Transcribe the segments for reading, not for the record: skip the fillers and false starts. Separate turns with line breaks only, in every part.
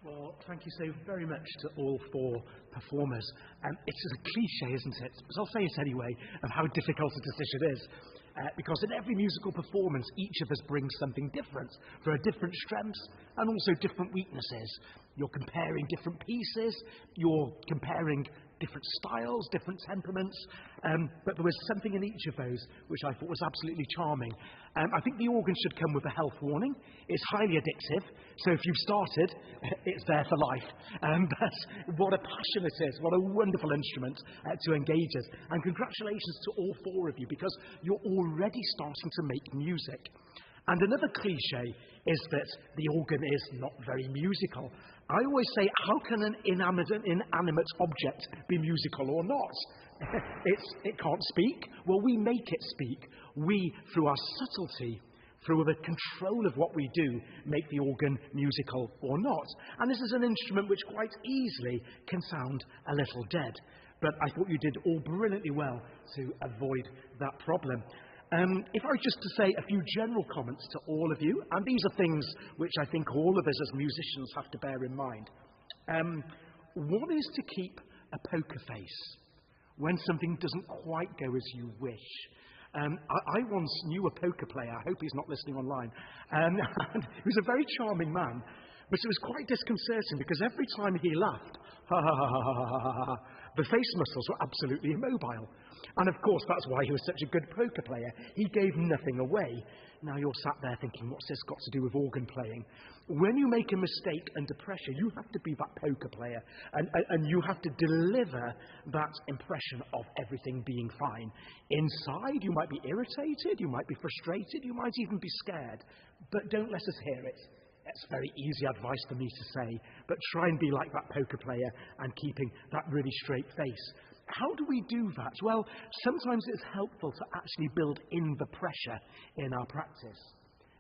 Well, thank you so very much to all four performers. It's a cliche, isn't it? But I'll say it anyway, of how difficult a decision is. Because in every musical performance, each of us brings something different. There are different strengths and also different weaknesses. You're comparing different pieces, you're comparing different styles, different temperaments, but there was something in each of those which I thought was absolutely charming. I think the organ should come with a health warning. It's highly addictive, so if you've started, it's there for life. But what a passion it is, what a wonderful instrument to engage us. And congratulations to all four of you, because you're already starting to make music. And another cliche is that the organ is not very musical. I always say, how can an inanimate object be musical or not? It can't speak. Well, we make it speak. We, through our subtlety, through the control of what we do, make the organ musical or not. And this is an instrument which quite easily can sound a little dead. But I thought you did all brilliantly well to avoid that problem. If I was just to say a few general comments to all of you, and these are things which I think all of us as musicians have to bear in mind. One is to keep a poker face when something doesn't quite go as you wish. I once knew a poker player, I hope he's not listening online, and he was a very charming man, but it was quite disconcerting because every time he laughed, ha ha ha ha ha ha ha, the face muscles were absolutely immobile. And of course, that's why he was such a good poker player. He gave nothing away. Now you're sat there thinking, what's this got to do with organ playing? When you make a mistake under pressure, you have to be that poker player. And you have to deliver that impression of everything being fine. Inside, you might be irritated, you might be frustrated, you might even be scared. But don't let us hear it. It's very easy advice for me to say, but try and be like that poker player and keeping that really straight face. How do we do that? Well, sometimes it's helpful to actually build in the pressure in our practice.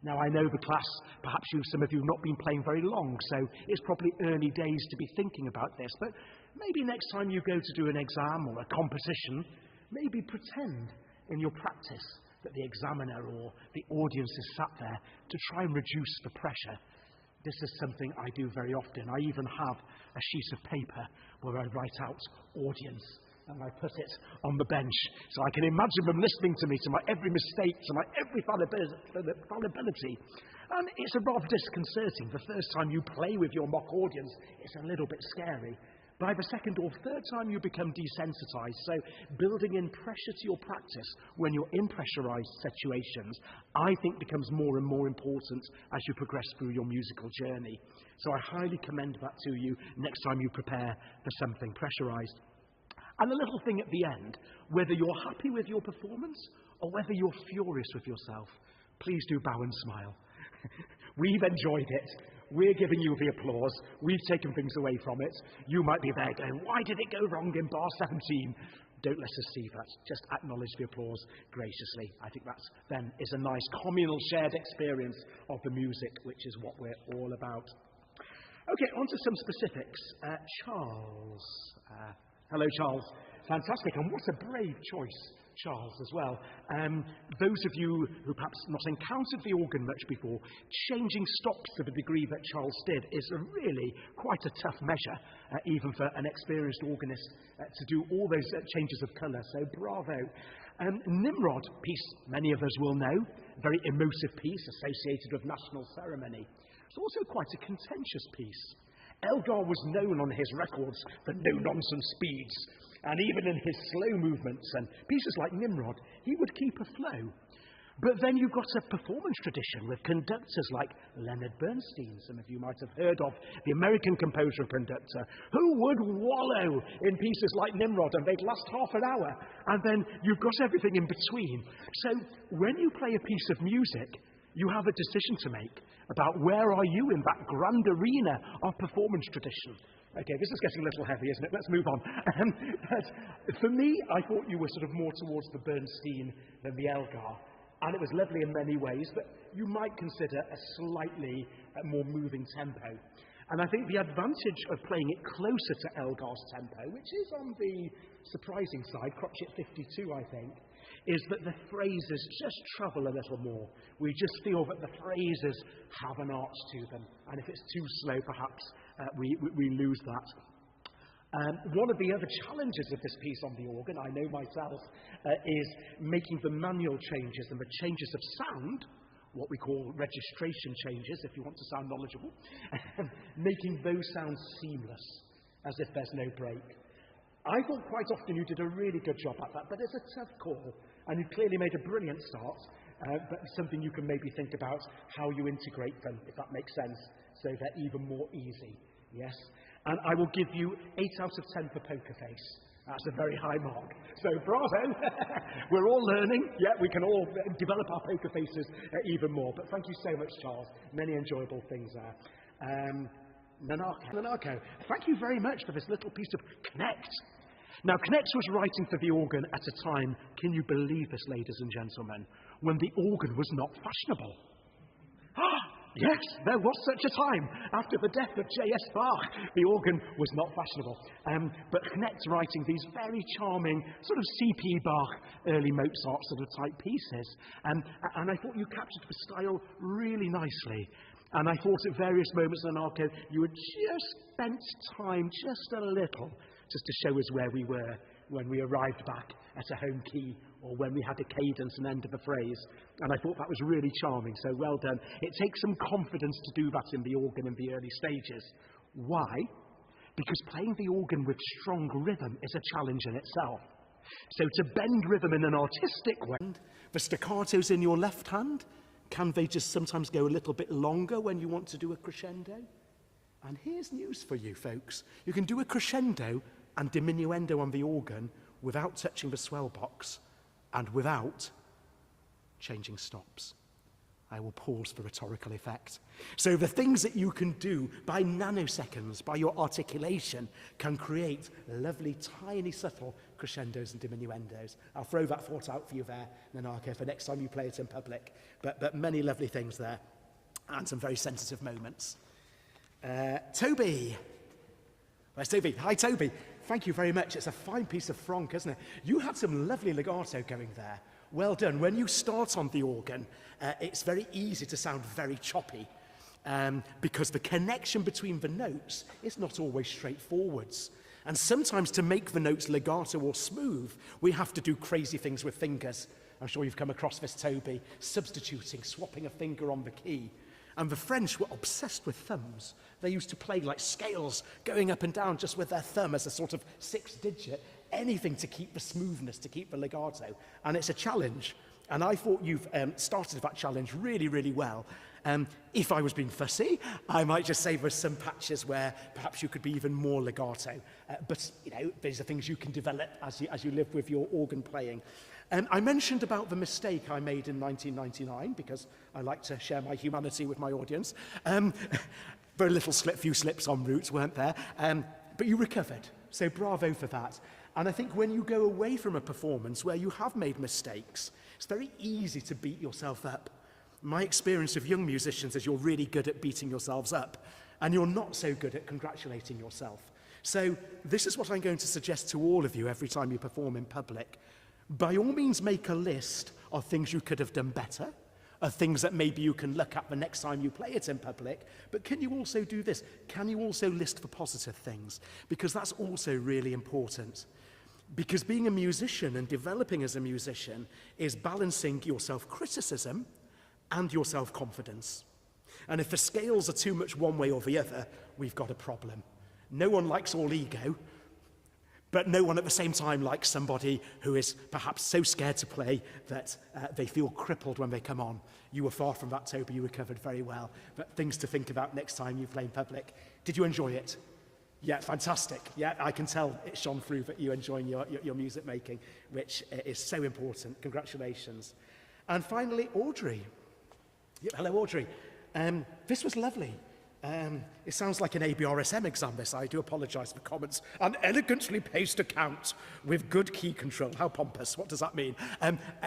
Now, I know the class, perhaps some of you have not been playing very long, so it's probably early days to be thinking about this, but maybe next time you go to do an exam or a composition, maybe pretend in your practice that the examiner or the audience is sat there to try and reduce the pressure. This is something I do very often. I even have a sheet of paper where I write out audience and I put it on the bench so I can imagine them listening to me, to my every mistake, to my every fallibility. And it's a rather disconcerting. The first time you play with your mock audience, it's a little bit scary. By the second or third time, you become desensitized. So building in pressure to your practice when you're in pressurized situations, I think becomes more and more important as you progress through your musical journey. So I highly commend that to you next time you prepare for something pressurized. And a little thing at the end, whether you're happy with your performance or whether you're furious with yourself, please do bow and smile. We've enjoyed it. We're giving you the applause. We've taken things away from it. You might be there going, why did it go wrong in bar 17? Don't let us see that. Just acknowledge the applause graciously. I think that then is a nice communal shared experience of the music, which is what we're all about. Okay, on to some specifics. Charles. Hello, Charles. Fantastic. And what a brave choice, Charles, as well. Those of you who perhaps not encountered the organ much before, changing stops to the degree that Charles did is really quite a tough measure, even for an experienced organist to do all those changes of colour. So bravo. Nimrod piece, many of us will know, very emotive piece associated with national ceremony. It's also quite a contentious piece. Elgar was known on his records for no-nonsense speeds, and even in his slow movements and pieces like Nimrod, he would keep a flow. But then you've got a performance tradition with conductors like Leonard Bernstein, some of you might have heard of, the American composer and conductor, who would wallow in pieces like Nimrod, and they'd last half an hour, and then you've got everything in between. So when you play a piece of music, you have a decision to make about where are you in that grand arena of performance tradition. Okay, this is getting a little heavy, isn't it? Let's move on. But for me, I thought you were sort of more towards the Bernstein than the Elgar. And it was lovely in many ways, but you might consider a slightly more moving tempo. And I think the advantage of playing it closer to Elgar's tempo, which is on the surprising side, crotchet 52, I think, is that the phrases just travel a little more. We just feel that the phrases have an arch to them. And if it's too slow, perhaps we lose that. One of the other challenges of this piece on the organ, I know myself, is making the manual changes and the changes of sound, what we call registration changes, if you want to sound knowledgeable, making those sounds seamless, as if there's no break. I thought quite often you did a really good job at that, but it's a tough call, and you clearly made a brilliant start, but something you can maybe think about how you integrate them, if that makes sense, so they're even more easy, yes? And I will give you 8 out of 10 for Poker Face. That's a very high mark. So bravo! We're all learning. Yeah, we can all develop our poker faces even more. But thank you so much, Charles. Many enjoyable things there. Nanako, thank you very much for this little piece of Connect. Now, Connect was writing for the organ at a time, can you believe this, ladies and gentlemen, when the organ was not fashionable. Yes, there was such a time. After the death of J.S. Bach, the organ was not fashionable. But Connect writing these very charming, sort of C.P. Bach, early Mozart sort of type pieces. And I thought you captured the style really nicely. And I thought at various moments in Arco, you had just spent time, just a little, just to show us where we were when we arrived back at a home key, or when we had a cadence and end of a phrase. And I thought that was really charming, so well done. It takes some confidence to do that in the organ in the early stages. Why? Because playing the organ with strong rhythm is a challenge in itself. So to bend rhythm in an artistic way, the staccatos in your left hand, can they just sometimes go a little bit longer when you want to do a crescendo? And here's news for you, folks. You can do a crescendo and diminuendo on the organ without touching the swell box and without changing stops. I will pause for rhetorical effect. So the things that you can do by nanoseconds, by your articulation, can create lovely, tiny, subtle crescendos and diminuendos. I'll throw that thought out for you there, Nanako, for next time you play it in public. But many lovely things there, and some very sensitive moments. Toby. Where's Toby? Hi, Toby. Thank you very much. It's a fine piece of franc, isn't it? You had some lovely legato going there. Well done. When you start on the organ, it's very easy to sound very choppy because the connection between the notes is not always straightforwards. And sometimes to make the notes legato or smooth, we have to do crazy things with fingers. I'm sure you've come across this, Toby, substituting, swapping a finger on the key. And the French were obsessed with thumbs. They used to play like scales, going up and down just with their thumb as a sort of 6-digit, anything to keep the smoothness, to keep the legato. And it's a challenge. And I thought you've started that challenge really, really well. If I was being fussy, I might just say there's some patches where perhaps you could be even more legato. But, you know, these are things you can develop as you live with your organ playing. I mentioned about the mistake I made in 1999 because I like to share my humanity with my audience. Very few slips en route, weren't there? But you recovered, so bravo for that. And I think when you go away from a performance where you have made mistakes, it's very easy to beat yourself up. My experience of young musicians is you're really good at beating yourselves up, and you're not so good at congratulating yourself. So this is what I'm going to suggest to all of you every time you perform in public. By all means, make a list of things you could have done better, of things that maybe you can look at the next time you play it in public. But can you also do this? Can you also list for positive things? Because that's also really important. Because being a musician and developing as a musician is balancing your self-criticism and your self-confidence. And if the scales are too much one way or the other, we've got a problem. No one likes all ego, but no one at the same time likes somebody who is perhaps so scared to play that they feel crippled when they come on. You were far from that, Toby. You recovered very well. But things to think about next time you play in public. Did you enjoy it? Yeah, fantastic. Yeah, I can tell it shone through that you're enjoying your music making, which is so important. Congratulations. And finally, Audrey. Yeah, hello, Audrey. This was lovely. It sounds like an ABRSM exam, this. I do apologise for comments. An elegantly paced account with good key control. How pompous. What does that mean?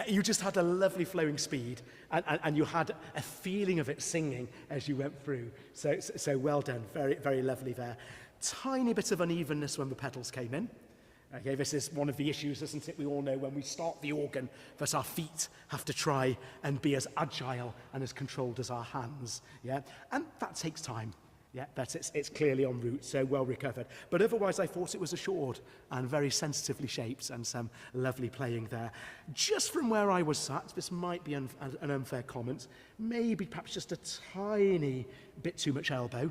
You just had a lovely flowing speed, and you had a feeling of it singing as you went through. So well done. Very, very lovely there. Tiny bit of unevenness when the pedals came in. Okay, this is one of the issues, isn't it? We all know when we start the organ that our feet have to try and be as agile and as controlled as our hands. Yeah, and that takes time. Yeah, but it's clearly en route, so well recovered. But otherwise, I thought it was assured and very sensitively shaped, and some lovely playing there. Just from where I was sat, this might be an unfair comment, maybe perhaps just a tiny bit too much elbow.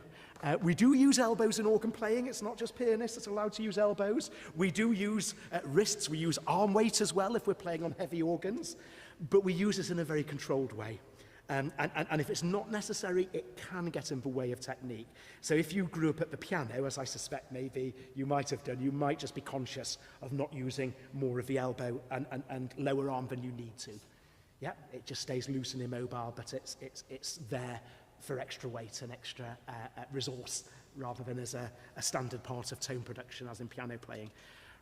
We do use elbows in organ playing. It's not just pianists that's allowed to use elbows. We do use wrists. We use arm weight as well if we're playing on heavy organs. But we use this in a very controlled way. And if it's not necessary, it can get in the way of technique. So if you grew up at the piano, as I suspect maybe you might have done, you might just be conscious of not using more of the elbow and lower arm than you need to. Yeah, it just stays loose and immobile, but it's there for extra weight and extra resource, rather than as a standard part of tone production, as in piano playing.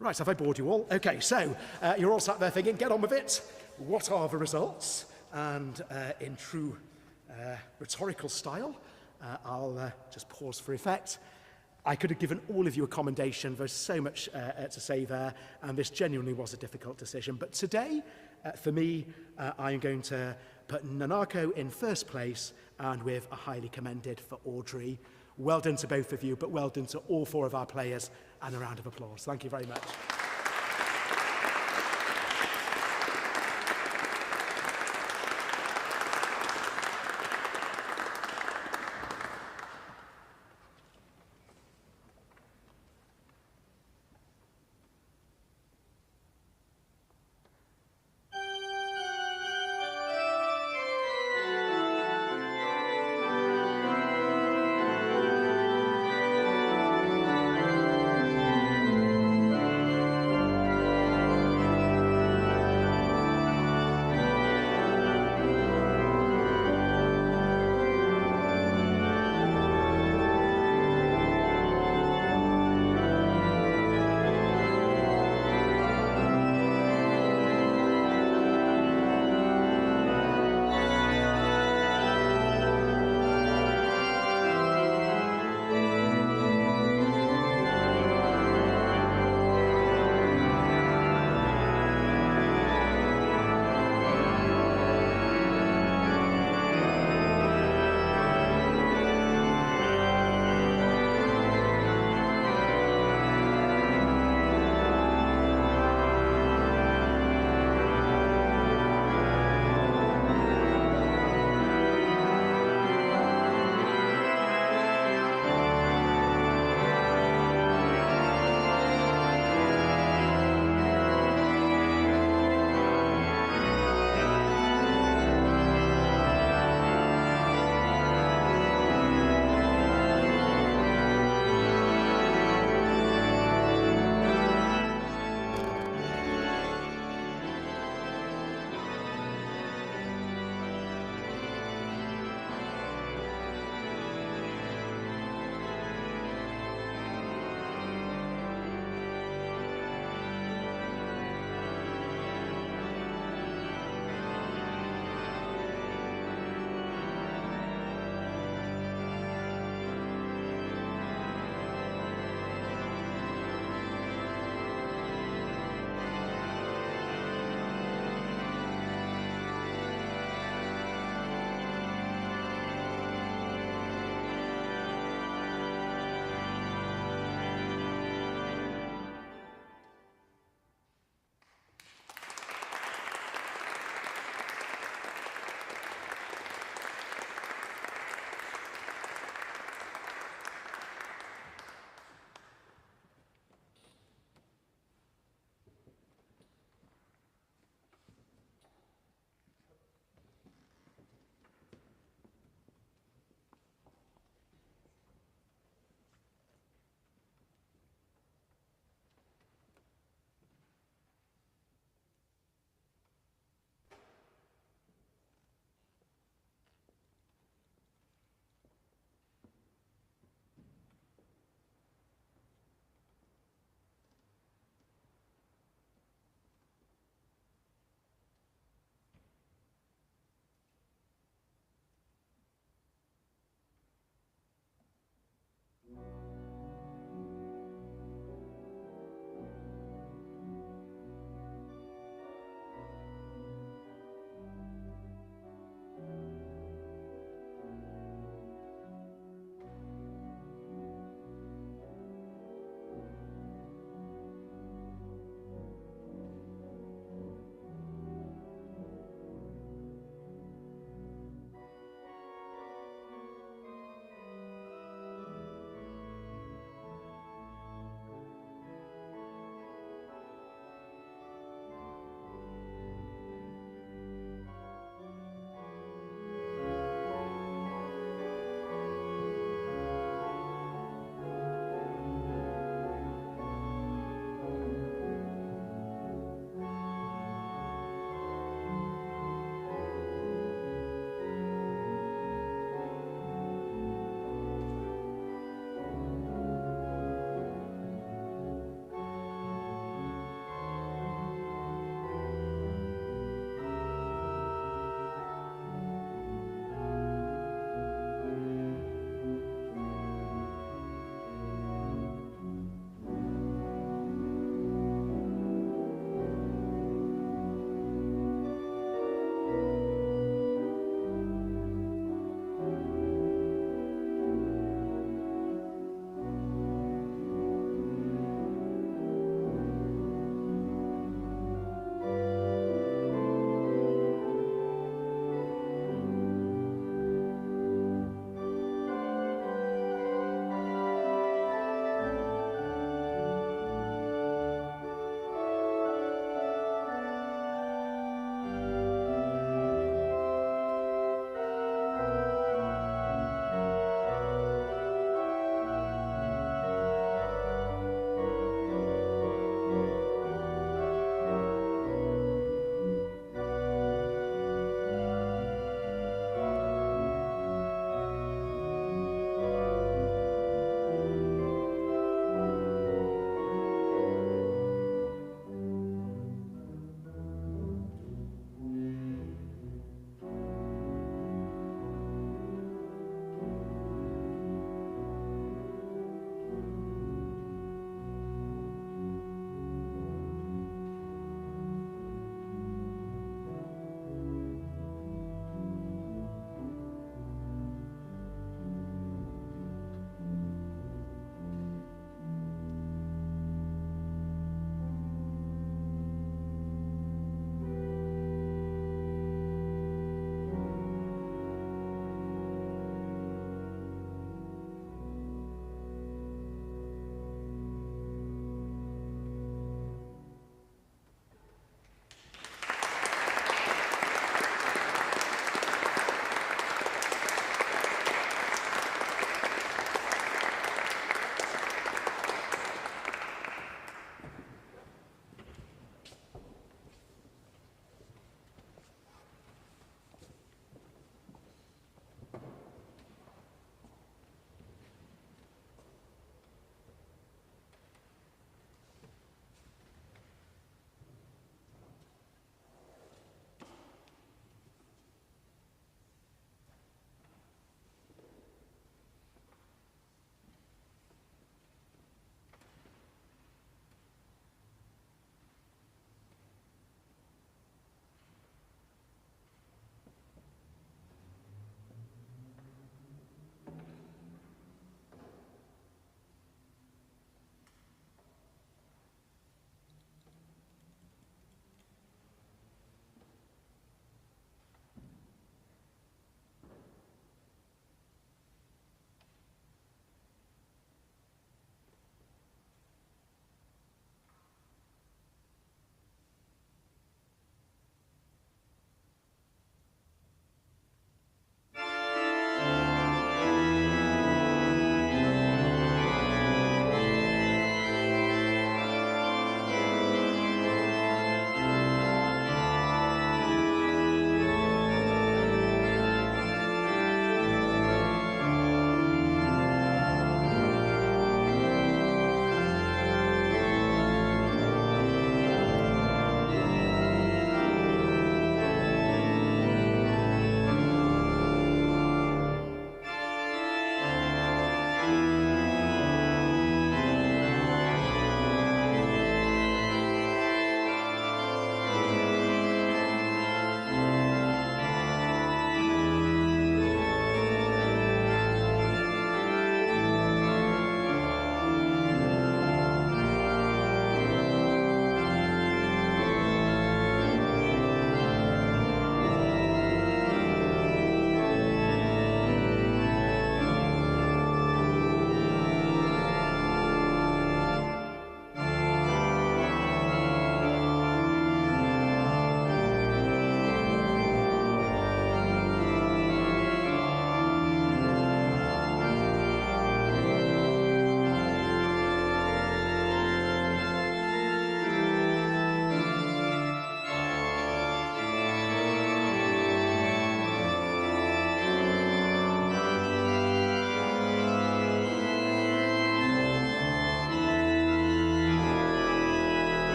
Right, have I bored you all? Okay, so you're all sat there thinking, get on with it. What are the results? And in true rhetorical style, I'll just pause for effect. I could have given all of you a commendation. There's so much to say there, and this genuinely was a difficult decision. But today, for me, I'm going to put Nanako in first place, and with a highly commended for Audrey. Well done to both of you, but well done to all four of our players, and a round of applause. Thank you very much.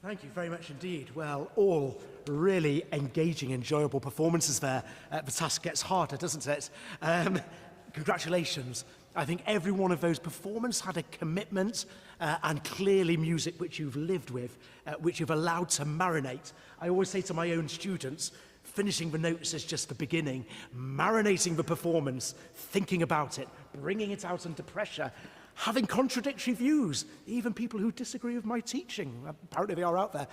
Thank you very much indeed. Well, all really engaging, enjoyable performances there. The task gets harder, doesn't it? Congratulations. I think every one of those performances had a commitment and clearly music which you've lived with, which you've allowed to marinate. I always say to my own students, finishing the notes is just the beginning, marinating the performance, thinking about it, bringing it out under pressure, having contradictory views, even people who disagree with my teaching. Apparently they are out there.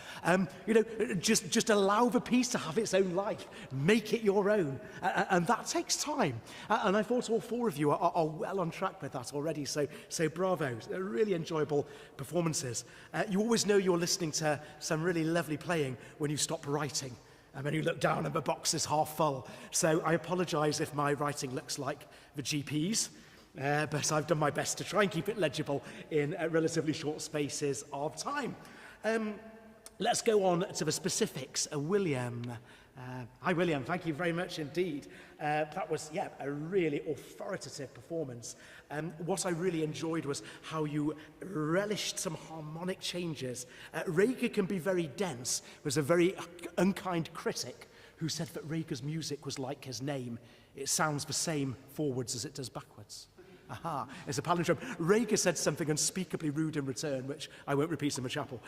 Just allow the piece to have its own life. Make it your own. And that takes time. And I thought all four of you are well on track with that already. So bravo. They're really enjoyable performances. You always know you're listening to some really lovely playing when you stop writing. And then you look down and the box is half full. So I apologise if my writing looks like the GP's. But I've done my best to try and keep it legible in relatively short spaces of time. Let's go on to the specifics. William. Hi, William. Thank you very much indeed. That was, a really authoritative performance. What I really enjoyed was how you relished some harmonic changes. Rega can be very dense. Was a very unkind critic who said that Rega's music was like his name. It sounds the same forwards as it does backwards. Aha, it's a palindrome. Rega said something unspeakably rude in return, which I won't repeat in the chapel.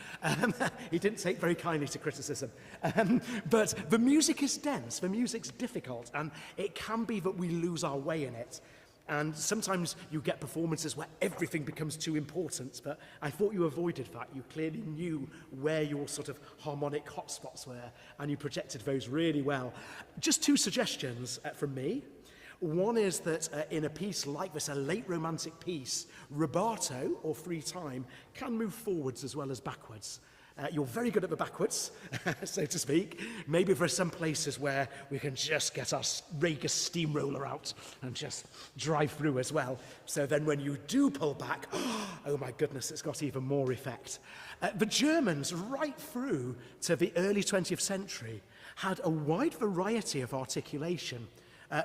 He didn't take very kindly to criticism. But the music is dense, the music's difficult, and it can be that we lose our way in it. And sometimes you get performances where everything becomes too important, but I thought you avoided that. You clearly knew where your sort of harmonic hotspots were, and you projected those really well. Just two suggestions from me. One is that in a piece like this, a late romantic piece, rubato, or free time, can move forwards as well as backwards. You're very good at the backwards, so to speak. Maybe there are some places where we can just get our Rega steamroller out and just drive through as well. So then when you do pull back, oh my goodness, it's got even more effect. The Germans, right through to the early 20th century, had a wide variety of articulation.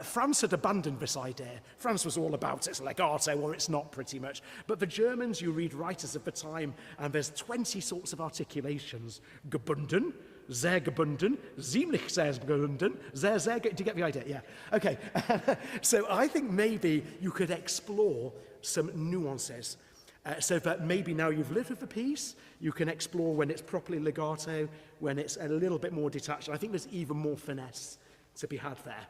France had abandoned this idea. France was all about it's legato or it's not, pretty much. But the Germans, you read writers of the time, and there's 20 sorts of articulations. Gebunden, sehr gebunden, ziemlich sehr gebunden, sehr, do you get the idea? Yeah. Okay. So I think maybe you could explore some nuances. So that maybe now you've lived with the piece, you can explore when it's properly legato, when it's a little bit more detached. I think there's even more finesse to be had there.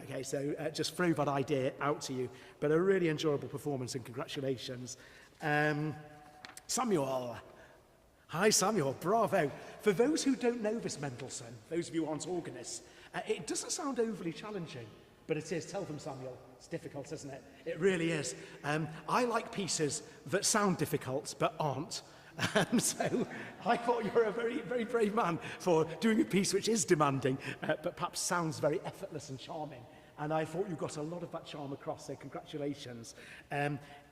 Okay, so just throw that idea out to you. But a really enjoyable performance, and congratulations. Samuel. Hi, Samuel. Bravo. For those who don't know this Mendelssohn, those of you who aren't organists, it doesn't sound overly challenging, but it is. Tell them, Samuel. It's difficult, isn't it? It really is. I like pieces that sound difficult but aren't. So I thought you were a very, very brave man for doing a piece which is demanding, but perhaps sounds very effortless and charming. And I thought you got a lot of that charm across, so congratulations.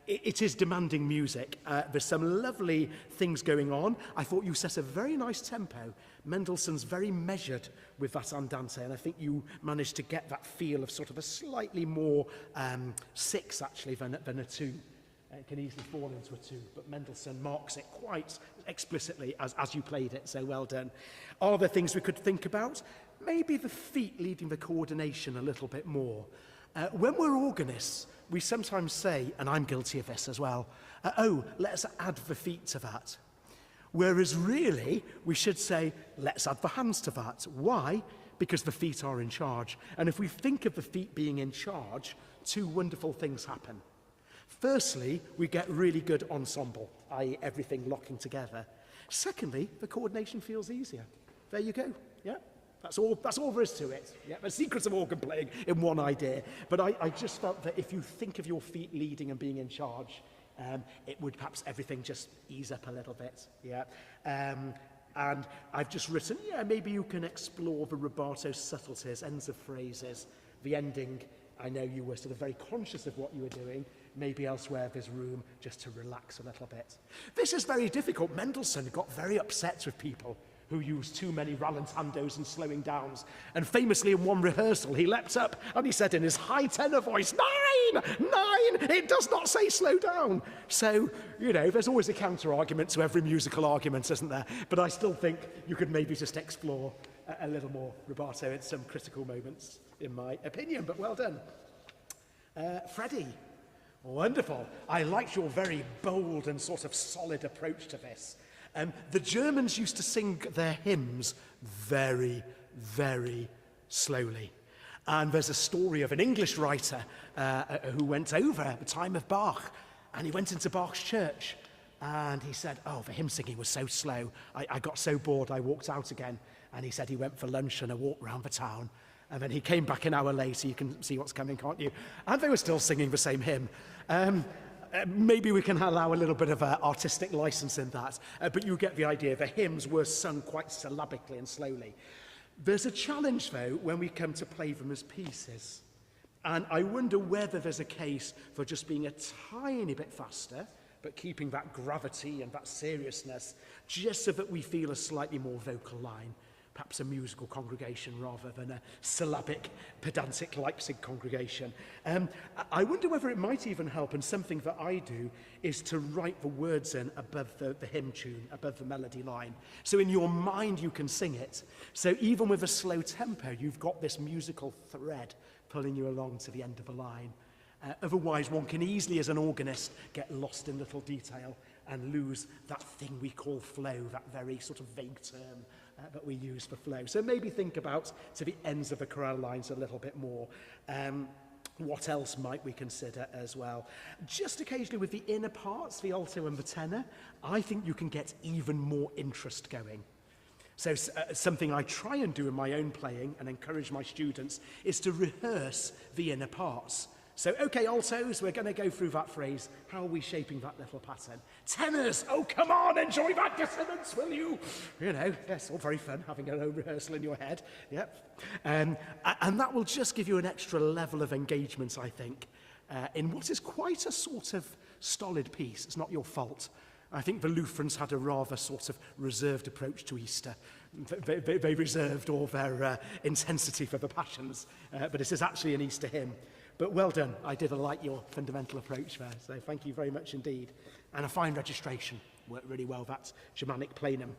It is demanding music. There's some lovely things going on. I thought you set a very nice tempo. Mendelssohn's very measured with that andante, and I think you managed to get that feel of sort of a slightly more six, actually, than a two. It can easily fall into a two, but Mendelssohn marks it quite explicitly as you played it, so well done. Are there things we could think about? Maybe the feet leading the coordination a little bit more. When we're organists, we sometimes say, and I'm guilty of this as well, let's add the feet to that. Whereas really, we should say, let's add the hands to that. Why? Because the feet are in charge. And if we think of the feet being in charge, two wonderful things happen. Firstly, we get really good ensemble, i.e. everything locking together. Secondly, the coordination feels easier. There you go, yeah? That's all there is to it. Yeah? The secrets of organ playing in one idea. But I just felt that if you think of your feet leading and being in charge, it would perhaps everything just ease up a little bit, yeah? And I've just written, maybe you can explore the rubato subtleties, ends of phrases, the ending. I know you were sort of very conscious of what you were doing. Maybe elsewhere there's room just to relax a little bit. This is very difficult. Mendelssohn got very upset with people
who used too many rallentandos and slowing downs. And famously in one rehearsal, he leapt up and he said in his high tenor voice, 9, 9, it does not say slow down. So, you know, there's always a counter-argument to every musical argument, isn't there? But I still think you could maybe just explore a little more rubato in some critical moments, in my opinion, but well done. Freddie, wonderful. I liked your very bold and sort of solid approach to this. The Germans used to sing their hymns very, very slowly. And there's a story of an English writer who went over at the time of Bach, and he went into Bach's church, and he said, oh, the hymn singing was so slow. I got so bored, I walked out again. And he said he went for lunch and a walk around the town. And then he came back an hour later. You can see what's coming, can't you? And they were still singing the same hymn. Maybe we can allow a little bit of artistic license in that, but you get the idea. The hymns were sung quite syllabically and slowly. There's a challenge, though, when we come to play them as pieces. And I wonder whether there's a case for just being a tiny bit faster, but keeping that gravity and that seriousness, just so that we feel a slightly more vocal line. Perhaps a musical congregation rather than a syllabic, pedantic Leipzig congregation. I wonder whether it might even help, and something that I do, is to write the words in above the hymn tune, above the melody line. So in your mind you can sing it. So even with a slow tempo, you've got this musical thread pulling you along to the end of the line. Otherwise, one can easily, as an organist, get lost in little detail and lose that thing we call flow, that very sort of vague term that we use for flow. So maybe think about to the ends of the chorale lines a little bit more. What else might we consider as well? Just occasionally with the inner parts, the alto and the tenor, I think you can get even more interest going. So something I try and do in my own playing and encourage my students is to rehearse the inner parts. So, okay, altos, we're going to go through that phrase. How are we shaping that little pattern? Tenors, oh, come on, enjoy that dissonance, will you? You know, yes, all very fun, having a own rehearsal in your head. Yep. And that will just give you an extra level of engagement, I think, in what is quite a sort of stolid piece. It's not your fault. I think the Lutherans had a rather sort of reserved approach to Easter. They reserved all their intensity for the Passions, but this is actually an Easter hymn. But well done. I did like your fundamental approach there, so thank you very much indeed. And a fine registration. Worked really well, that Germanic plenum.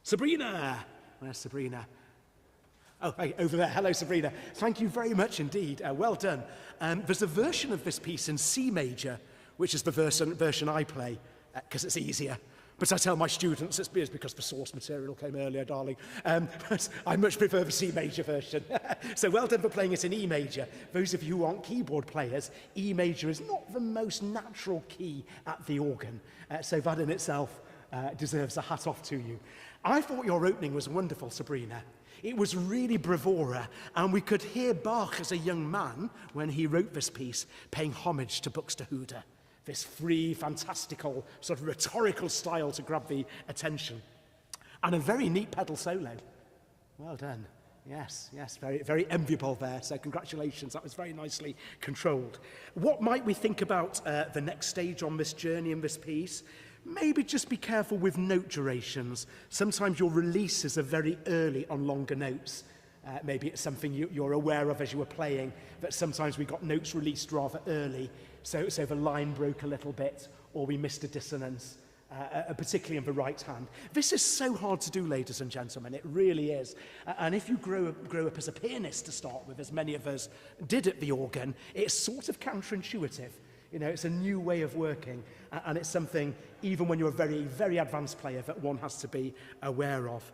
Sabrina! Where's Sabrina? Oh, hey, over there. Hello, Sabrina. Thank you very much indeed. Well done. There's a version of this piece in C major, which is the version I play, because it's easier. But I tell my students it's because the source material came earlier, darling. But I much prefer the C major version. So well done for playing it in E major. Those of you who aren't keyboard players, E major is not the most natural key at the organ. So that in itself deserves a hat off to you. I thought your opening was wonderful, Sabrina. It was really bravura, and we could hear Bach as a young man, when he wrote this piece, paying homage to Buxtehude. This free, fantastical, sort of rhetorical style to grab the attention. And a very neat pedal solo. Well done. Yes, very, very enviable there. So congratulations, that was very nicely controlled. What might we think about the next stage on this journey in this piece? Maybe just be careful with note durations. Sometimes your releases are very early on longer notes. Maybe it's something you're aware of as you were playing, that sometimes we got notes released rather early, so the line broke a little bit, or we missed a dissonance, particularly in the right hand. This is so hard to do, ladies and gentlemen, it really is. And if you grow up as a pianist to start with, as many of us did at the organ, it's sort of counterintuitive. You know, it's a new way of working, and it's something, even when you're a very, very advanced player, that one has to be aware of.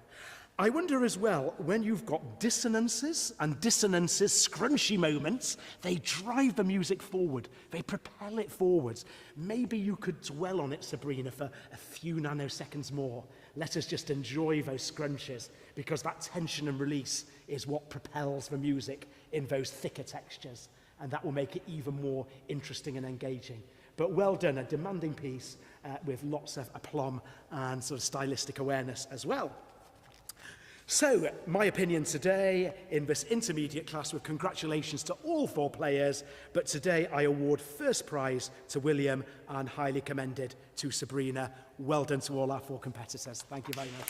I wonder as well, when you've got dissonances, scrunchy moments, they drive the music forward, they propel it forwards. Maybe you could dwell on it, Sabrina, for a few nanoseconds more. Let us just enjoy those scrunches, because that tension and release is what propels the music in those thicker textures, and that will make it even more interesting and engaging. But well done, a demanding piece with lots of aplomb and sort of stylistic awareness as well. So, my opinion today in this intermediate class, with congratulations to all 4 players, but today I award first prize to William and highly commended to Sabrina. Well done to all our 4 competitors. Thank you very much.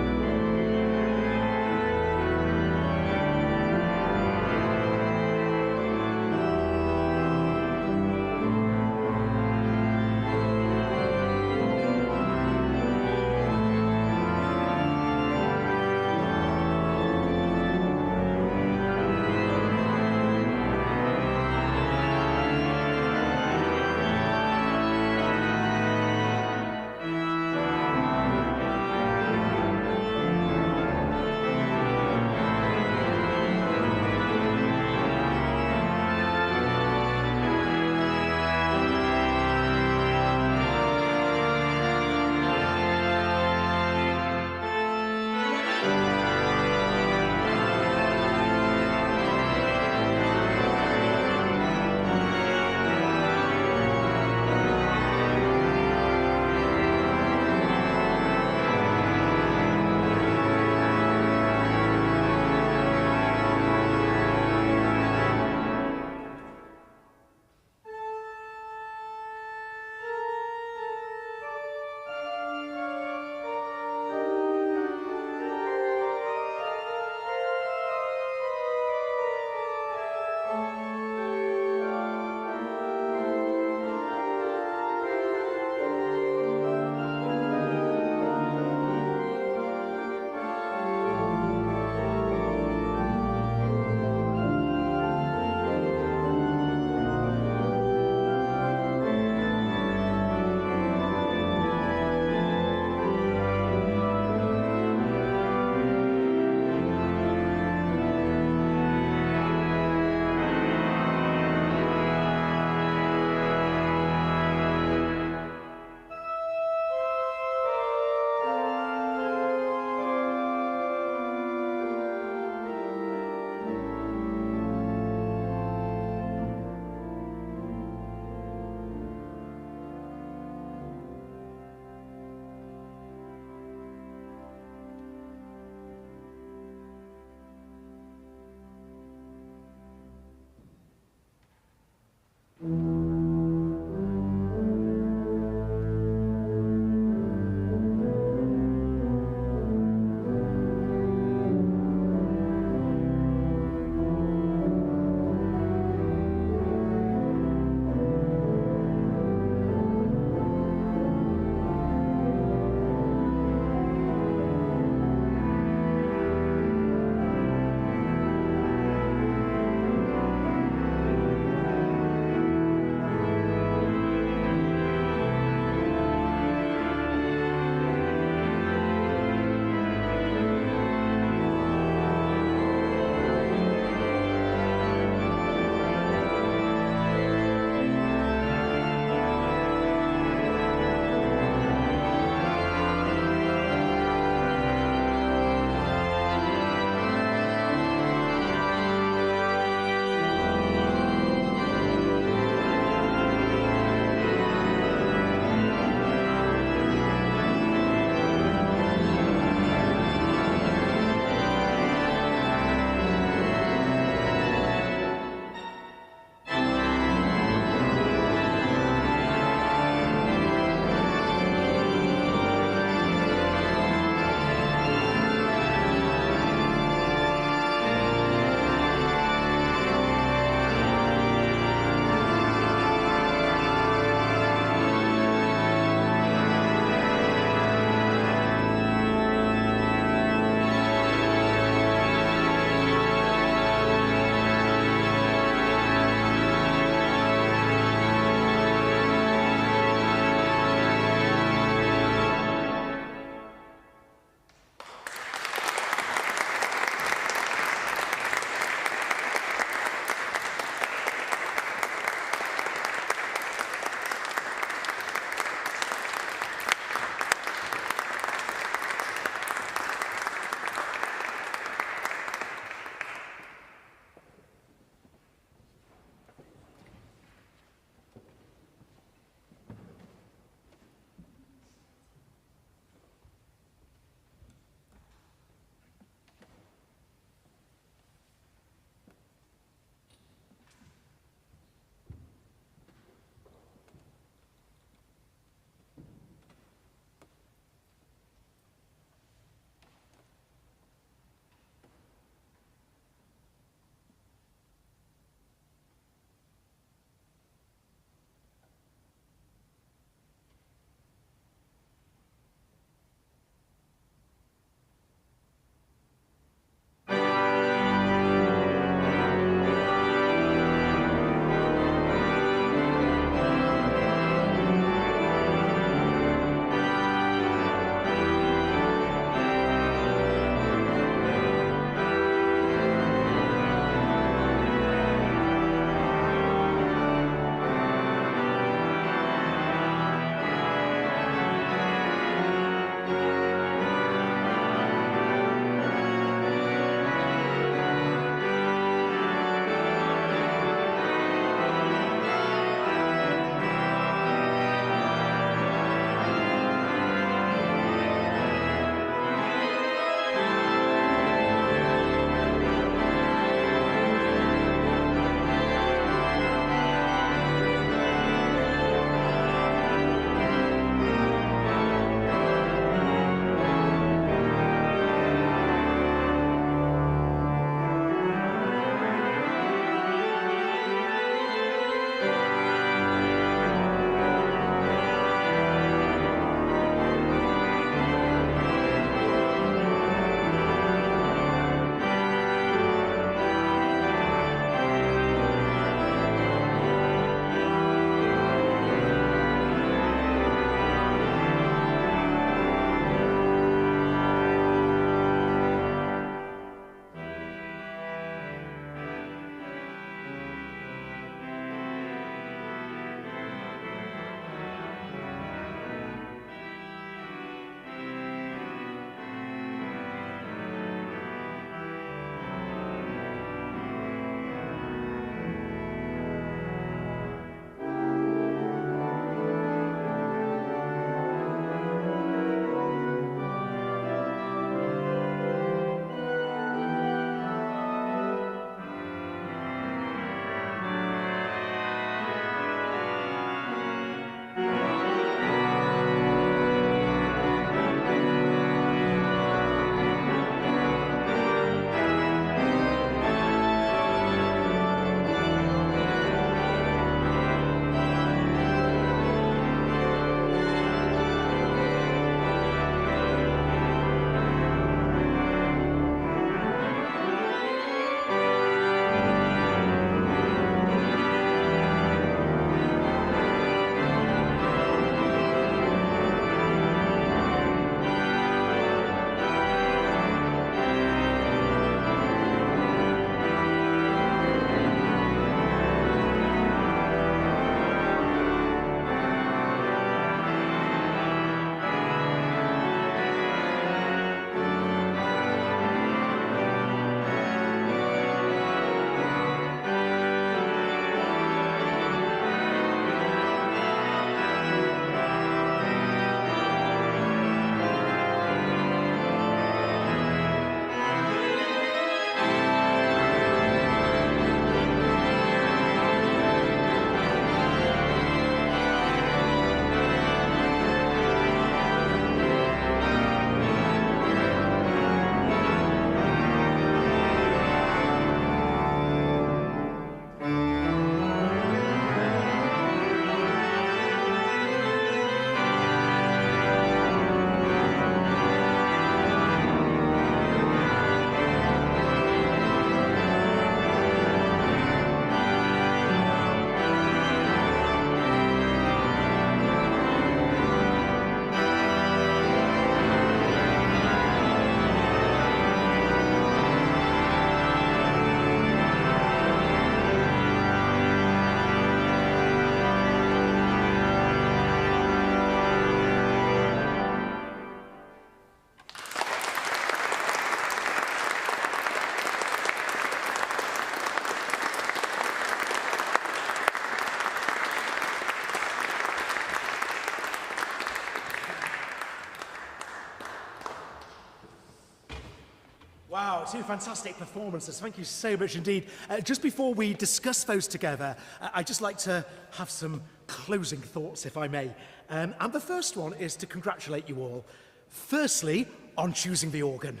Wow, two fantastic performances. Thank you so much indeed. Just before we discuss those together, I'd just like to have some closing thoughts, if I may. And the first one is to congratulate you all. Firstly, on choosing the organ.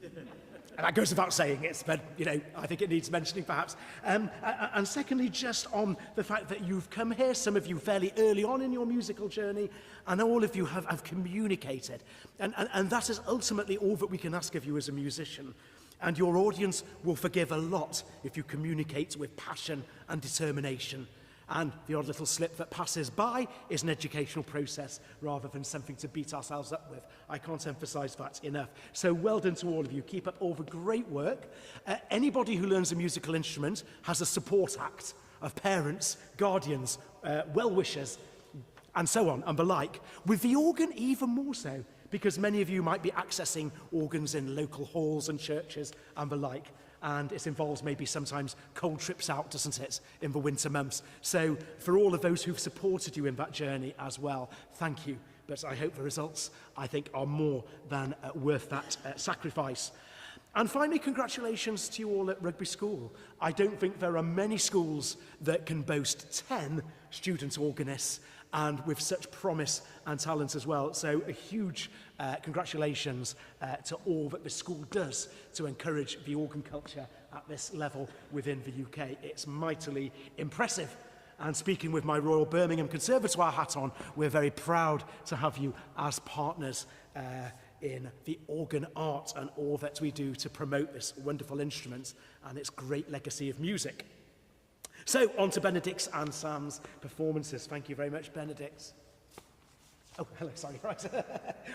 And that goes without saying, but, I think it needs mentioning perhaps. And secondly, just on the fact that you've come here, some of you fairly early on in your musical journey, and all of you have communicated. And that is ultimately all that we can ask of you as a musician. And your audience will forgive a lot if you communicate with passion and determination. And the odd little slip that passes by is an educational process rather than something to beat ourselves up with. I can't emphasize that enough. So well done to all of you. Keep up all the great work. Anybody who learns a musical instrument has a support act of parents, guardians, well-wishers, and so on, and the like. With the organ, even more so, because many of you might be accessing organs in local halls and churches and the like. And it involves maybe sometimes cold trips out, doesn't it, in the winter months. So for all of those who've supported you in that journey as well, thank you. But I hope the results, I think, are more than worth that sacrifice. And finally, congratulations to you all at Rugby School. I don't think there are many schools that can boast 10 student organists and with such promise and talent as well. So a huge congratulations to all that the school does to encourage the organ culture at this level within the UK. It's mightily impressive. And speaking with my Royal Birmingham Conservatoire hat on, we're very proud to have you as partners in the organ art and all that we do to promote this wonderful instrument and its great legacy of music. So, on to Benedict's and Sam's performances. Thank you very much, Benedict. Oh, hello, sorry, right.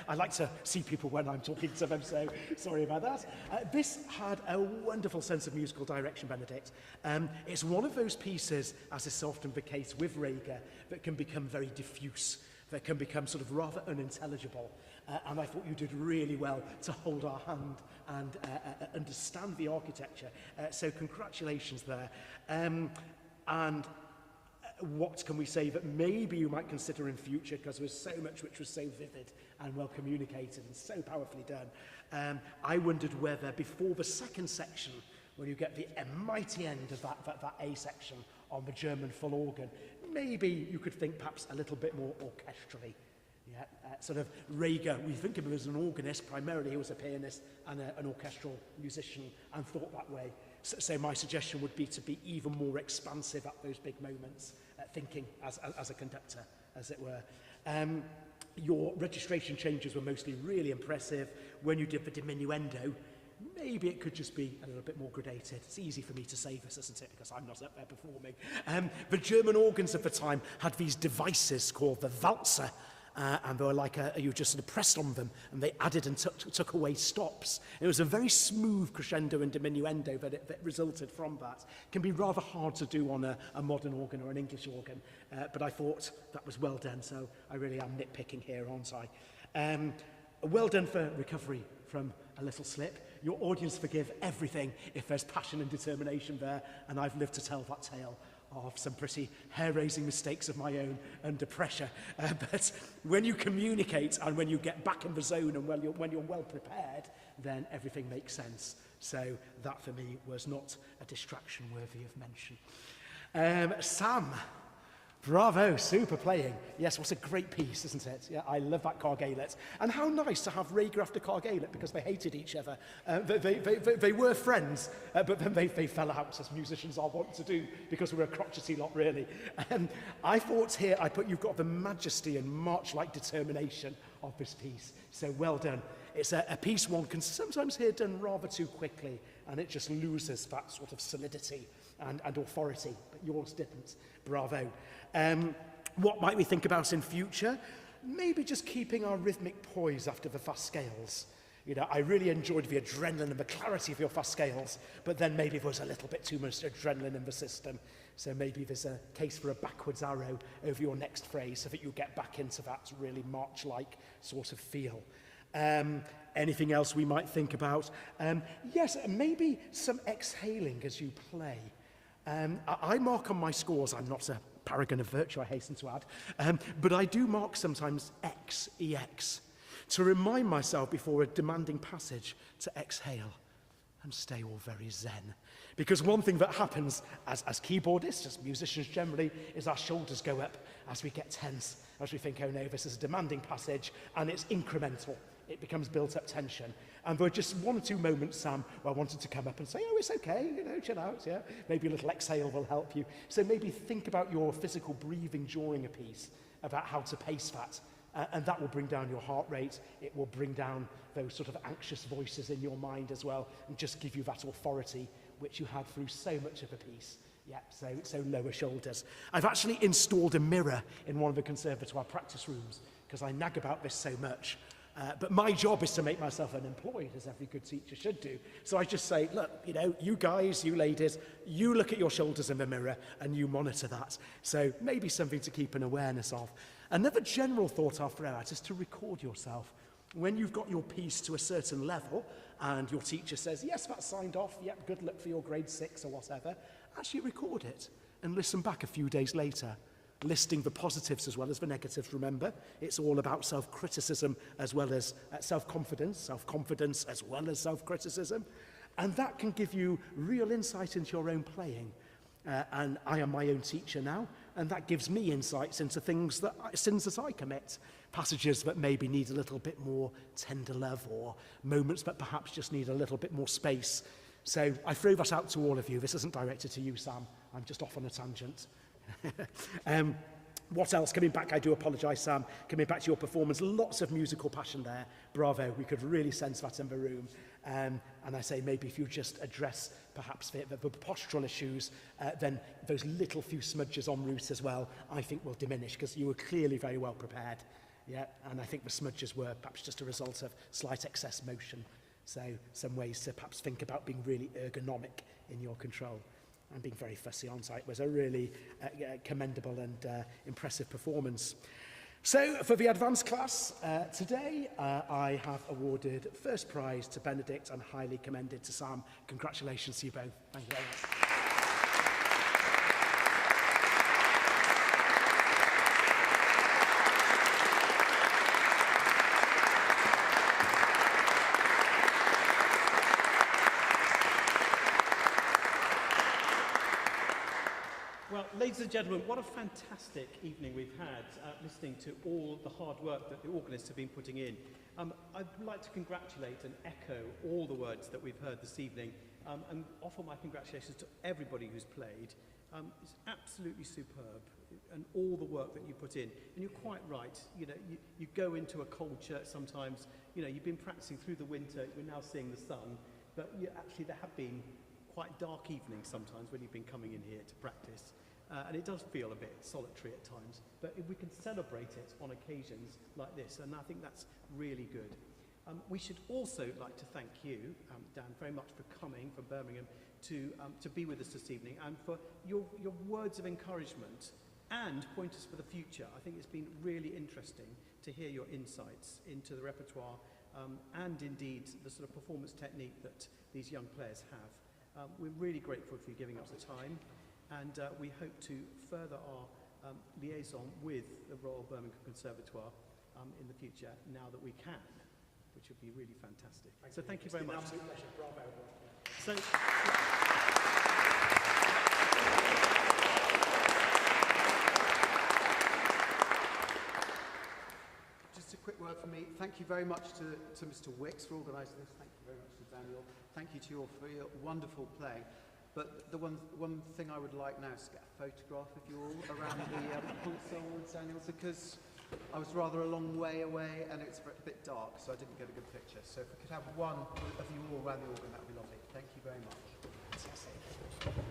I like to see people when I'm talking to them, so sorry about that. This had a wonderful sense of musical direction, Benedict. It's one of those pieces, as is often the case with Rega, that can become very diffuse, that can become sort of rather unintelligible. And I thought you did really well to hold our hand and understand the architecture. So congratulations there. And what can we say that maybe you might consider in future, because there was so much which was so vivid and well communicated and so powerfully done. I wondered whether before the second section, when you get the mighty end of that A section on the German full organ, maybe you could think perhaps a little bit more orchestrally. Yeah, sort of Rega, we think of him as an organist, primarily he was a pianist and an orchestral musician and thought that way. So my suggestion would be to be even more expansive at those big moments, thinking as a conductor, as it were. Your registration changes were mostly really impressive. When you did the diminuendo, maybe it could just be a little bit more gradated. It's easy for me to say this, isn't it, because I'm not up there performing. The German organs of the time had these devices called the Walzer, and they were like you just sort of pressed on them and they added and took away stops. It was a very smooth crescendo and diminuendo that resulted from that. It can be rather hard to do on a modern organ or an English organ, but I thought that was well done, so I really am nitpicking here, aren't I? Well done for recovery from a little slip. Your audience forgive everything if there's passion and determination there, and I've lived to tell that tale of some pretty hair-raising mistakes of my own under pressure. But when you communicate and when you get back in the zone and when you're well prepared, then everything makes sense. So that for me was not a distraction worthy of mention. Sam, bravo, super playing. Yes, what a great piece, isn't it? Yeah, I love that Cargalet. And how nice to have Rega after Cargalet, because they hated each other. They were friends, but then they fell out, as musicians are wont to do, because we're a crotchety lot, really. I thought here, you've got the majesty and march-like determination of this piece. So well done. It's a piece one can sometimes hear done rather too quickly, and it just loses that sort of solidity and authority, but yours didn't. Bravo. What might we think about in future? Maybe just keeping our rhythmic poise after the fast scales. You know, I really enjoyed the adrenaline and the clarity of your fast scales, but then maybe there was a little bit too much adrenaline in the system. So maybe there's a case for a backwards arrow over your next phrase so that you get back into that really march-like sort of feel. Anything else we might think about? Yes, maybe some exhaling as you play. I mark on my scores, I'm not a paragon of virtue, I hasten to add, but I do mark sometimes EX, to remind myself before a demanding passage to exhale and stay all very zen. Because one thing that happens as keyboardists, as musicians generally, is our shoulders go up as we get tense, as we think, oh no, this is a demanding passage, and it's incremental. It becomes built-up tension. And there were just one or two moments, Sam, where I wanted to come up and say, oh, it's okay, you know, chill out, yeah? Maybe a little exhale will help you. So maybe think about your physical breathing during a piece, about how to pace that. And that will bring down your heart rate. It will bring down those sort of anxious voices in your mind as well, and just give you that authority which you had through so much of a piece. Yeah, so lower shoulders. I've actually installed a mirror in one of the conservatoire practice rooms, because I nag about this so much. But my job is to make myself unemployed, as every good teacher should do. So I just say, look, you know, you guys, you ladies, you look at your shoulders in the mirror and you monitor that. So maybe something to keep an awareness of. Another general thought I'll throw out is to record yourself. When you've got your piece to a certain level and your teacher says, yes, that's signed off, yep, good luck for your grade 6 or whatever, actually record it and listen back a few days later, listing the positives as well as the negatives. Remember, it's all about self-criticism as well as self-confidence as well as self-criticism. And that can give you real insight into your own playing. And I am my own teacher now, and that gives me insights into sins that I commit, passages that maybe need a little bit more tender love, or moments that perhaps just need a little bit more space. So I throw that out to all of you. This isn't directed to you, Sam. I'm just off on a tangent. What else? Coming back, I do apologise, Sam. Coming back to your performance, lots of musical passion there. Bravo. We could really sense that in the room. And I say maybe if you just address perhaps the postural issues, then those little few smudges en route as well, I think will diminish, because you were clearly very well prepared. Yeah, and I think the smudges were perhaps just a result of slight excess motion. So some ways to perhaps think about being really ergonomic in your control. And being very fussy on site was a really commendable and impressive performance. So for the advanced class today, I have awarded first prize to Benedict and highly commended to Sam. Congratulations to you both. Thank you very much.
Well, ladies and gentlemen, what a fantastic evening we've had listening to all the hard work that the organists have been putting in. I'd like to congratulate and echo all the words that we've heard this evening and offer my congratulations to everybody who's played. It's absolutely superb, and all the work that you put in. And you're quite right, you know, you go into a cold church sometimes, you know, you've been practicing through the winter, you're now seeing the sun, but actually there have been quite dark evenings sometimes when you've been coming in here to practice. And it does feel a bit solitary at times, but if we can celebrate it on occasions like this, and I think that's really good. We should also like to thank you, Dan, very much for coming from Birmingham to be with us this evening, and for your words of encouragement and pointers for the future. I think it's been really interesting to hear your insights into the repertoire and indeed the sort of performance technique that these young players have. We're really grateful for you giving us the time. And we hope to further our liaison with the Royal Birmingham Conservatoire in the future, now that we can, which would be really fantastic. So thank you very much.
It's been an absolute pleasure. Bravo.
So,
just a quick word from me. Thank you very much to Mr. Wicks for organising this. Thank you very much to Daniel. Thank you to you all for your wonderful playing. But the one thing I would like now is to get a photograph of you all around the console with Daniel, because I was rather a long way away and it's a bit dark, so I didn't get a good picture. So if we could have one of you all around the organ, that would be lovely. Thank you very much.